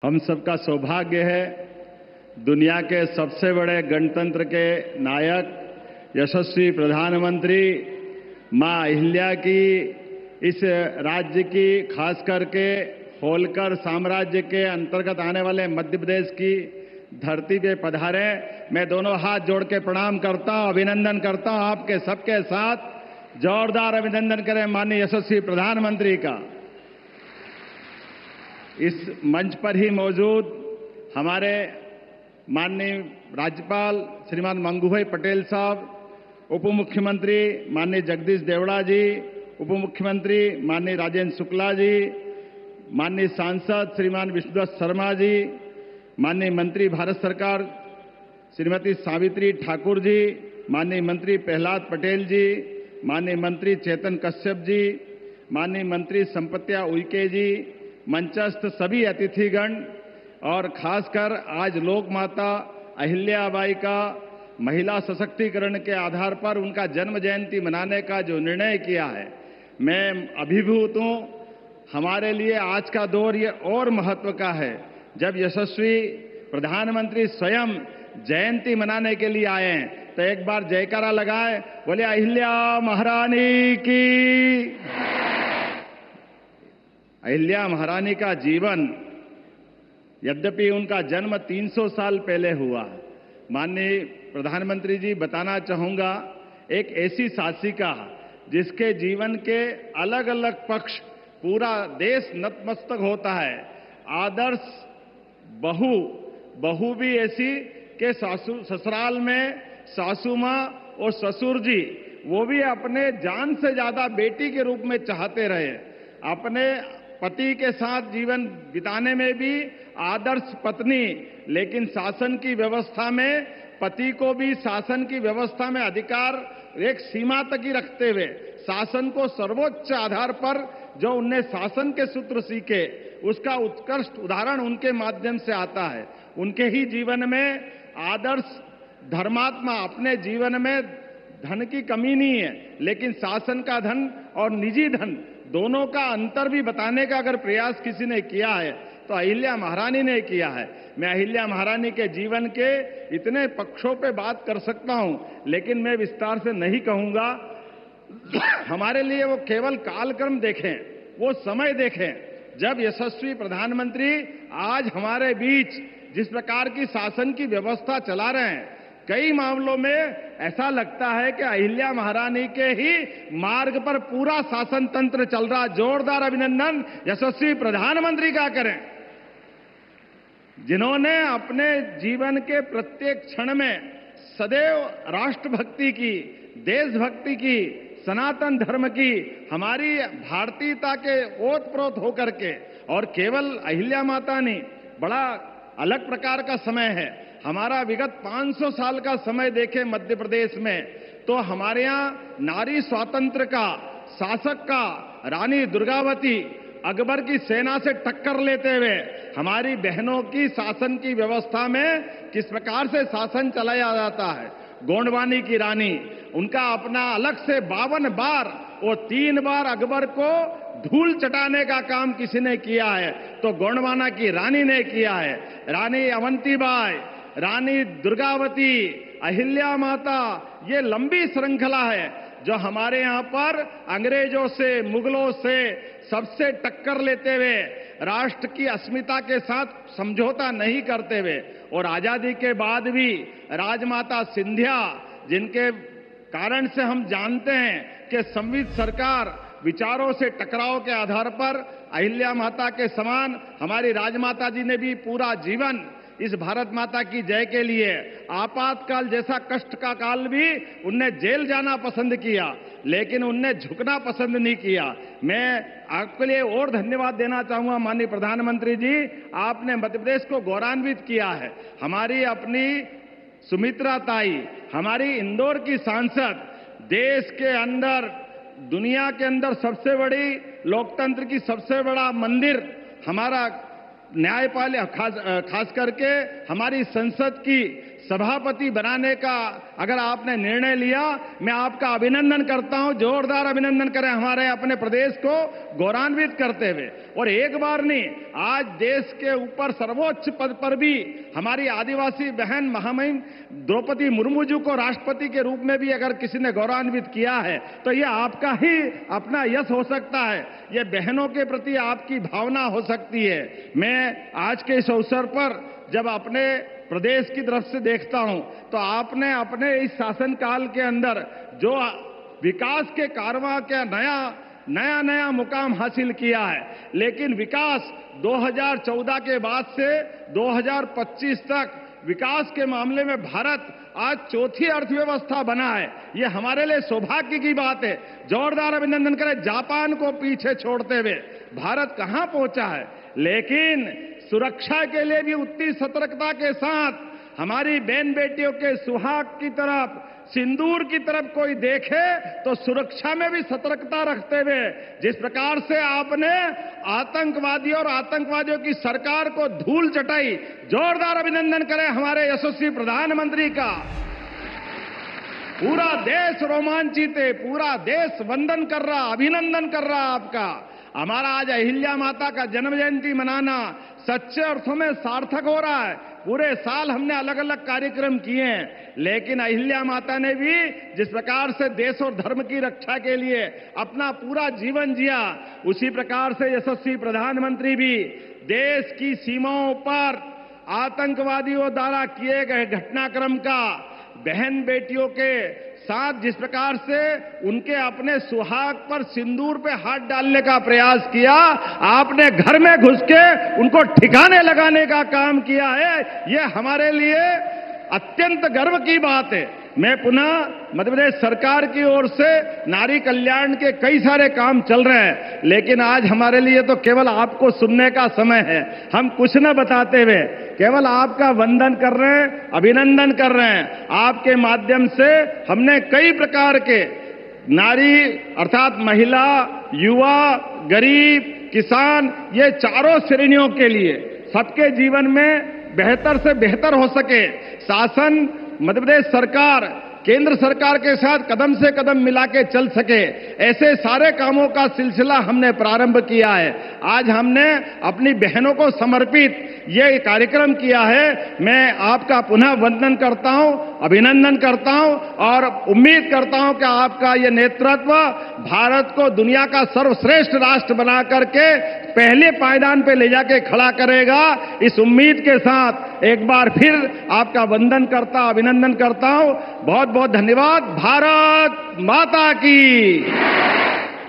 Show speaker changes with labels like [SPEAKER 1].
[SPEAKER 1] हम सबका सौभाग्य है दुनिया के सबसे बड़े गणतंत्र के नायक यशस्वी प्रधानमंत्री मां अहिल्या की इस राज्य की खास करके होलकर साम्राज्य के अंतर्गत आने वाले मध्य प्रदेश की धरती पे पधारे। मैं दोनों हाथ जोड़ के प्रणाम करता हूं, अभिनंदन करता हूं। आपके सबके साथ जोरदार अभिनंदन करें माननीय यशस्वी प्रधानमंत्री का। इस मंच पर ही मौजूद हमारे माननीय राज्यपाल श्रीमान मंगूभाई पटेल साहब, उप मुख्यमंत्री माननीय जगदीश देवड़ा जी, उप मुख्यमंत्री माननीय राजेंद्र शुक्ला जी, माननीय सांसद श्रीमान विष्णुदत्त शर्मा जी, माननीय मंत्री भारत सरकार श्रीमती सावित्री ठाकुर जी, माननीय मंत्री प्रहलाद पटेल जी, माननीय मंत्री चेतन कश्यप जी, माननीय मंत्री संपत्या उइके जी, मंचस्थ सभी अतिथिगण और खासकर आज लोक माता अहिल्याबाई का महिला सशक्तिकरण के आधार पर उनका जन्म जयंती मनाने का जो निर्णय किया है, मैं अभिभूत हूं। हमारे लिए आज का दौर ये और महत्व का है जब यशस्वी प्रधानमंत्री स्वयं जयंती मनाने के लिए आए हैं। तो एक बार जयकारा लगाए, बोले अहिल्या महारानी की। अहिल्या महारानी का जीवन, यद्यपि उनका जन्म 300 साल पहले हुआ, माननीय प्रधानमंत्री जी बताना चाहूंगा, एक ऐसी शासिका जिसके जीवन के अलग अलग पक्ष पूरा देश नतमस्तक होता है। आदर्श बहू भी ऐसी कि ससुराल में सासू मां और ससुर जी वो भी अपने जान से ज्यादा बेटी के रूप में चाहते रहे। अपने पति के साथ जीवन बिताने में भी आदर्श पत्नी, लेकिन शासन की व्यवस्था में पति को भी शासन की व्यवस्था में अधिकार एक सीमा तक ही रखते हुए शासन को सर्वोच्च आधार पर जो उनने शासन के सूत्र सीखे उसका उत्कृष्ट उदाहरण उनके माध्यम से आता है। उनके ही जीवन में आदर्श धर्मात्मा, अपने जीवन में धन की कमी नहीं है, लेकिन शासन का धन और निजी धन दोनों का अंतर भी बताने का अगर प्रयास किसी ने किया है तो अहिल्या महारानी ने किया है। मैं अहिल्या महारानी के जीवन के इतने पक्षों पे बात कर सकता हूं, लेकिन मैं विस्तार से नहीं कहूंगा। हमारे लिए वो केवल कालक्रम देखें, वो समय देखें जब यशस्वी प्रधानमंत्री आज हमारे बीच जिस प्रकार की शासन की व्यवस्था चला रहे हैं, कई मामलों में ऐसा लगता है कि अहिल्या महारानी के ही मार्ग पर पूरा शासन तंत्र चल रहा। जोरदार अभिनंदन यशस्वी प्रधानमंत्री का करें, जिन्होंने अपने जीवन के प्रत्येक क्षण में सदैव राष्ट्रभक्ति की, देशभक्ति की, सनातन धर्म की, हमारी भारतीयता के ओतप्रोत होकर के, और केवल अहिल्या माता नहीं, बड़ा अलग प्रकार का समय है। हमारा विगत 500 साल का समय देखें मध्य प्रदेश में तो हमारे यहां नारी स्वातंत्र का, शासक का, रानी दुर्गावती अकबर की सेना से टक्कर लेते हुए हमारी बहनों की शासन की व्यवस्था में किस प्रकार से शासन चलाया जाता है। गोंडवानी की रानी, उनका अपना अलग से 52 बार और 3 बार अकबर को धूल चटाने का काम किसी ने किया है तो गोंडवाना की रानी ने किया है। रानी अवंतीबाई, रानी दुर्गावती, अहिल्या माता, ये लंबी श्रृंखला है जो हमारे यहां पर अंग्रेजों से, मुगलों से सबसे टक्कर लेते हुए राष्ट्र की अस्मिता के साथ समझौता नहीं करते हुए, और आजादी के बाद भी राजमाता सिंधिया, जिनके कारण से हम जानते हैं कि संविध सरकार विचारों से टकराव के आधार पर अहिल्या माता के समान हमारी राजमाता जी ने भी पूरा जीवन इस भारत माता की जय के लिए, आपातकाल जैसा कष्ट का काल भी उनने जेल जाना पसंद किया, लेकिन उनने झुकना पसंद नहीं किया। मैं आपके लिए और धन्यवाद देना चाहूंगा माननीय प्रधानमंत्री जी, आपने मध्य प्रदेश को गौरवान्वित किया है। हमारी अपनी सुमित्रा ताई, हमारी इंदौर की सांसद, देश के अंदर, दुनिया के अंदर सबसे बड़ी लोकतंत्र की सबसे बड़ा मंदिर हमारा न्यायपालिका, खास करके हमारी संसद की सभापति बनाने का अगर आपने निर्णय लिया, मैं आपका अभिनंदन करता हूं, जोरदार अभिनंदन करें हमारे अपने प्रदेश को गौरवान्वित करते हुए। और एक बार नहीं, आज देश के ऊपर सर्वोच्च पद पर भी हमारी आदिवासी बहन महामहिम द्रौपदी मुर्मू जी को राष्ट्रपति के रूप में भी अगर किसी ने गौरवान्वित किया है तो यह आपका ही अपना यश हो सकता है, यह बहनों के प्रति आपकी भावना हो सकती है। मैं आज के इस अवसर पर जब अपने प्रदेश की तरफ से देखता हूं तो आपने अपने इस शासनकाल के अंदर जो विकास के कारवां का नया मुकाम हासिल किया है, लेकिन विकास 2014 के बाद से 2025 तक विकास के मामले में भारत आज चौथी अर्थव्यवस्था बना है। ये हमारे लिए सौभाग्य की बात है। जोरदार अभिनंदन करें। जापान को पीछे छोड़ते हुए भारत कहां पहुंचा है, लेकिन सुरक्षा के लिए भी उतनी सतर्कता के साथ हमारी बहन बेटियों के सुहाग की तरफ, सिंदूर की तरफ कोई देखे तो सुरक्षा में भी सतर्कता रखते हुए जिस प्रकार से आपने आतंकवादियों और आतंकवादियों की सरकार को धूल चटाई, जोरदार अभिनंदन करें हमारे यशस्वी प्रधानमंत्री का। पूरा देश रोमांचित है, पूरा देश वंदन कर रहा, अभिनंदन कर रहा आपका। हमारा आज अहिल्या माता का जन्म जयंती मनाना सच्चे अर्थों में सार्थक हो रहा है। पूरे साल हमने अलग अलग कार्यक्रम किए हैं, लेकिन अहिल्या माता ने भी जिस प्रकार से देश और धर्म की रक्षा के लिए अपना पूरा जीवन जिया, उसी प्रकार से यशस्वी प्रधानमंत्री भी देश की सीमाओं पर आतंकवादियों द्वारा किए गए घटनाक्रम का बहन बेटियों के साथ जिस प्रकार से उनके अपने सुहाग पर सिंदूर पे हाथ डालने का प्रयास किया, आपने घर में घुस के उनको ठिकाने लगाने का काम किया है। ये हमारे लिए अत्यंत गर्व की बात है। मैं पुनः मध्य प्रदेश सरकार की ओर से नारी कल्याण के कई सारे काम चल रहे हैं, लेकिन आज हमारे लिए तो केवल आपको सुनने का समय है। हम कुछ न बताते हुए केवल आपका वंदन कर रहे हैं, अभिनंदन कर रहे हैं। आपके माध्यम से हमने कई प्रकार के नारी अर्थात महिला, युवा, गरीब, किसान, ये चारों श्रेणियों के लिए सबके जीवन में बेहतर से बेहतर हो सके, शासन मध्य प्रदेश सरकार केंद्र सरकार के साथ कदम से कदम मिला के चल सके, ऐसे सारे कामों का सिलसिला हमने प्रारंभ किया है। आज हमने अपनी बहनों को समर्पित ये कार्यक्रम किया है। मैं आपका पुनः वंदन करता हूं, अभिनंदन करता हूं और उम्मीद करता हूं कि आपका ये नेतृत्व भारत को दुनिया का सर्वश्रेष्ठ राष्ट्र बना करके पहले पायदान पे ले जाके खड़ा करेगा। इस उम्मीद के साथ एक बार फिर आपका वंदन करता, अभिनंदन करता हूं। बहुत बहुत धन्यवाद। भारत माता की।